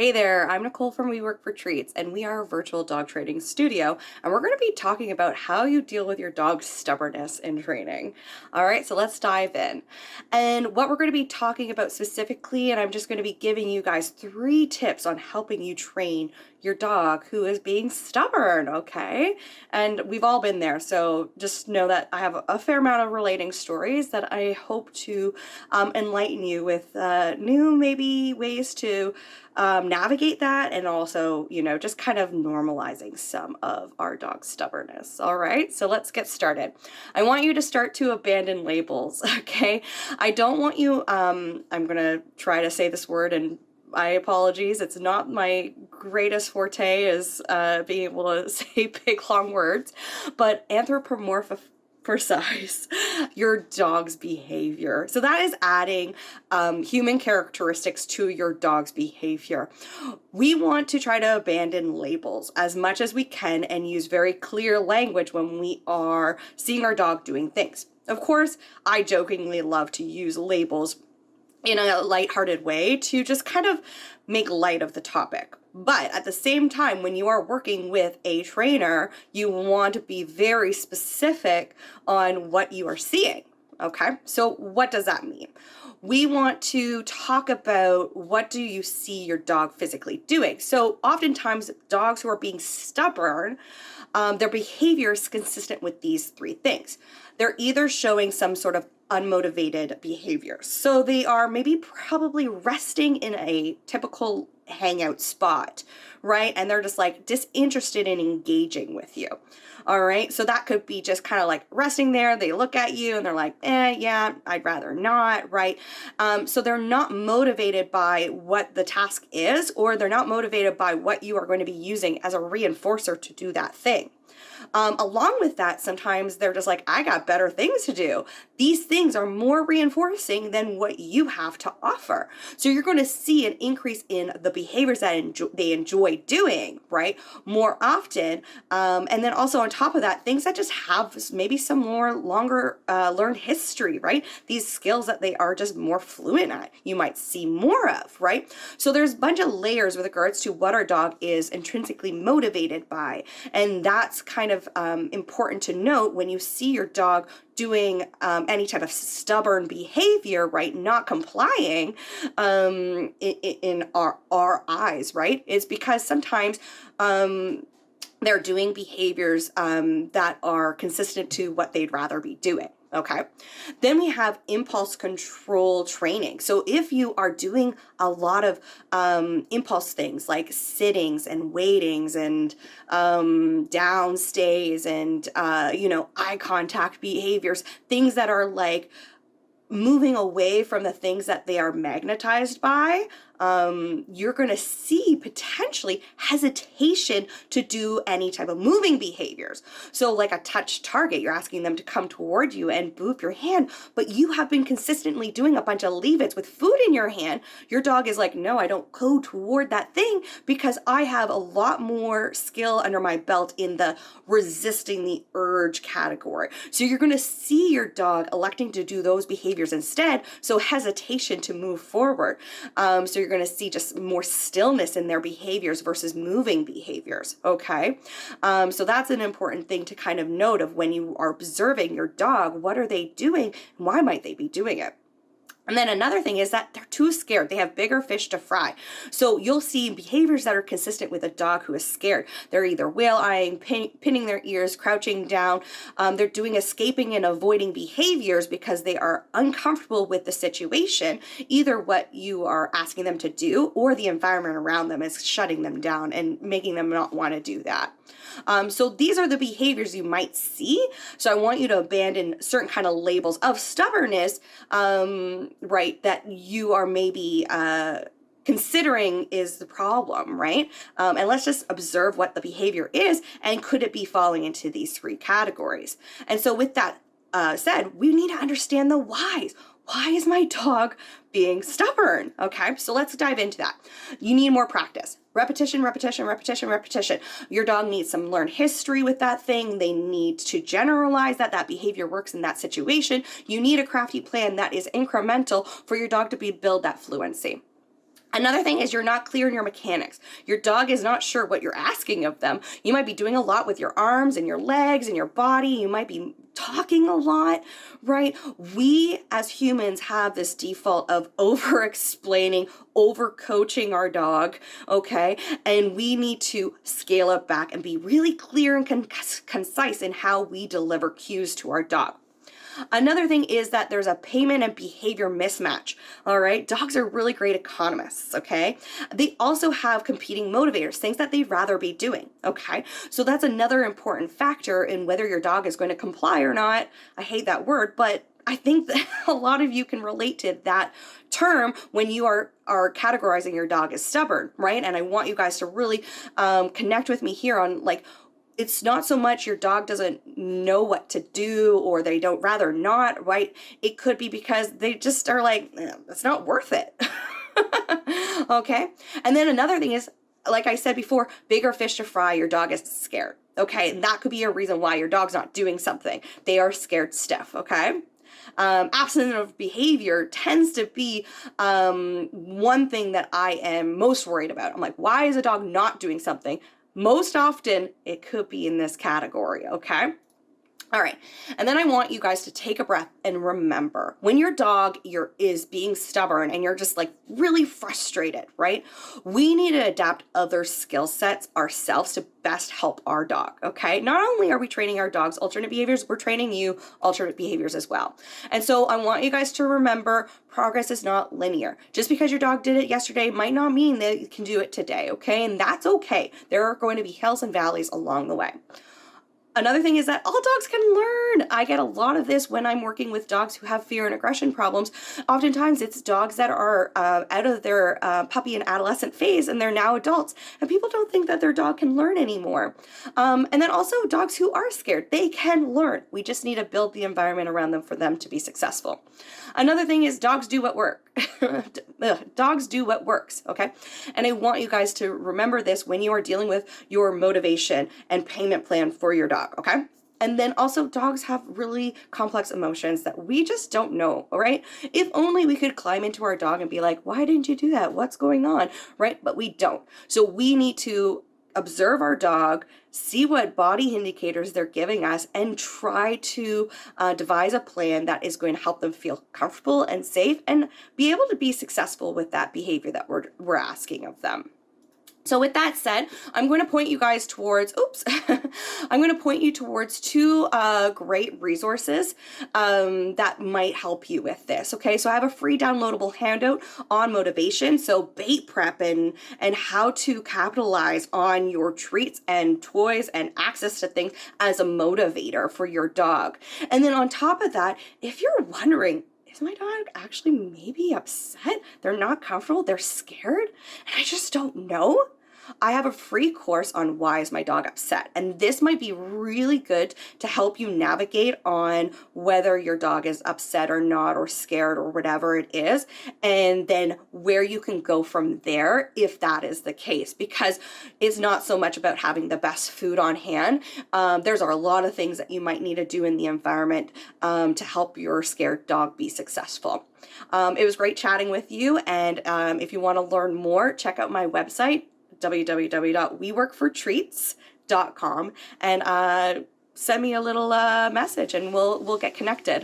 Hey there, I'm Nicole from We Work for Treats, and we are a virtual dog training studio, and we're going to be talking about how you deal with your dog's stubbornness in training. All right, so let's dive in. And what we're going to be talking about specifically, and I'm just going to be giving you guys 3 tips on helping you train your dog who is being stubborn, okay? And we've all been there, so just know that I have a fair amount of relating stories that I hope to enlighten you with new maybe ways to navigate that, and also, just kind of normalizing some of our dog's stubbornness. All right, so let's get started. I want you to start to abandon labels, okay? I don't want you, I'm gonna try to say this word, and my apologies, it's not my greatest forte is being able to say big long words, but anthropomorphize your dog's behavior. So that is adding human characteristics to your dog's behavior. We want to try to abandon labels as much as we can and use very clear language when we are seeing our dog doing things. Of course, I jokingly love to use labels in a lighthearted way to just kind of make light of the topic. But at the same time, when you are working with a trainer, you want to be very specific on what you are seeing. Okay, so what does that mean? We want to talk about what do you see your dog physically doing. So oftentimes dogs who are being stubborn, their behavior is consistent with these 3 things. They're either showing some sort of unmotivated behavior. So they are maybe probably resting in a typical hangout spot, right? And they're just like disinterested in engaging with you. All right. So that could be just kind of like resting there. They look at you and they're like, yeah, I'd rather not. Right. So they're not motivated by what the task is, or they're not motivated by what you are going to be using as a reinforcer to do that thing. Along with that, sometimes they're just like, I got better things to do. These things are more reinforcing than what you have to offer. So you're going to see an increase in the behaviors that they enjoy doing, right? More often. And then also on top of that, things that just have maybe some more longer learned history, right? These skills that they are just more fluent at, you might see more of, right? So there's a bunch of layers with regards to what our dog is intrinsically motivated by. And that's kind of important to note when you see your dog doing any type of stubborn behavior, right? Not complying in our eyes, right? Is because sometimes they're doing behaviors that are consistent to what they'd rather be doing. Okay. Then we have impulse control training. So if you are doing a lot of impulse things like sittings and waitings and down stays and eye contact behaviors, things that are like moving away from the things that they are magnetized by, you're going to see potentially hesitation to do any type of moving behaviors. So like a touch target, you're asking them to come toward you and boop your hand, but you have been consistently doing a bunch of leave-its with food in your hand. Your dog is like, no, I don't go toward that thing because I have a lot more skill under my belt in the resisting the urge category. So you're going to see your dog electing to do those behaviors instead. So hesitation to move forward. So you're going to see just more stillness in their behaviors versus moving behaviors. Okay. So that's an important thing to kind of note of when you are observing your dog. What are they doing? And why might they be doing it? And then another thing is that they're too scared. They have bigger fish to fry. So you'll see behaviors that are consistent with a dog who is scared. They're either whale eyeing, pinning their ears, crouching down. They're doing escaping and avoiding behaviors because they are uncomfortable with the situation. Either what you are asking them to do or the environment around them is shutting them down and making them not want to do that. So these are the behaviors you might see. So I want you to abandon certain kind of labels of stubbornness, right, that you are maybe considering is the problem, right? And let's just observe what the behavior is and could it be falling into these 3 categories. And so with that said, we need to understand the whys. Why is my dog being stubborn? Okay, so let's dive into that. You need more practice. Repetition, repetition, repetition, repetition. Your dog needs some learned history with that thing. They need to generalize that behavior works in that situation. You need a crafty plan that is incremental for your dog to build that fluency. Another thing is you're not clear in your mechanics. Your dog is not sure what you're asking of them. You might be doing a lot with your arms and your legs and your body. You might be talking a lot, right? We as humans have this default of over explaining, over coaching our dog, okay? And we need to scale it back and be really clear and concise in how we deliver cues to our dog. Another thing is that there's a payment and behavior mismatch. All right. Dogs are really great economists. Okay. They also have competing motivators, things that they'd rather be doing. Okay. So that's another important factor in whether your dog is going to comply or not. I hate that word, but I think that a lot of you can relate to that term when you are categorizing your dog as stubborn, right? And I want you guys to really connect with me here on like, it's not so much your dog doesn't know what to do or they don't rather not, right? It could be because they just are like, it's not worth it. Okay. And then another thing is, like I said before, bigger fish to fry, your dog is scared. Okay. And that could be a reason why your dog's not doing something. They are scared stiff. Okay. Absence of behavior tends to be one thing that I am most worried about. I'm like, why is a dog not doing something? Most often, it could be in this category, okay? All right, and then I want you guys to take a breath and remember, when your dog is being stubborn and you're just like really frustrated, right? We need to adapt other skill sets ourselves to best help our dog, okay? Not only are we training our dogs alternate behaviors, we're training you alternate behaviors as well. And so I want you guys to remember, progress is not linear. Just because your dog did it yesterday might not mean that you can do it today, okay? And that's okay. There are going to be hills and valleys along the way. Another thing is that all dogs can learn. I get a lot of this when I'm working with dogs who have fear and aggression problems. Oftentimes it's dogs that are out of their puppy and adolescent phase and they're now adults, and people don't think that their dog can learn anymore. And then also dogs who are scared, they can learn. We just need to build the environment around them for them to be successful. Another thing is dogs do what works. Dogs do what works, okay? And I want you guys to remember this when you are dealing with your motivation and payment plan for your dog, okay? And then also dogs have really complex emotions that we just don't know, all right? If only we could climb into our dog and be like, why didn't you do that? What's going on, right? But we don't. So we need to observe our dog, see what body indicators they're giving us, and try to devise a plan that is going to help them feel comfortable and safe and be able to be successful with that behavior that we're asking of them. So with that said, I'm going to point you guys towards, I'm going to point you towards two great resources that might help you with this, okay? So I have a free downloadable handout on motivation, so bait prep and how to capitalize on your treats and toys and access to things as a motivator for your dog. And then on top of that, if you're wondering, is my dog actually maybe upset? They're not comfortable, they're scared, and I just don't know. I have a free course on why is my dog upset. And this might be really good to help you navigate on whether your dog is upset or not, or scared or whatever it is. And then where you can go from there if that is the case, because it's not so much about having the best food on hand. There's a lot of things that you might need to do in the environment to help your scared dog be successful. It was great chatting with you. And if you want to learn more, check out my website, www.weworkfortreats.com, and send me a little message and we'll get connected.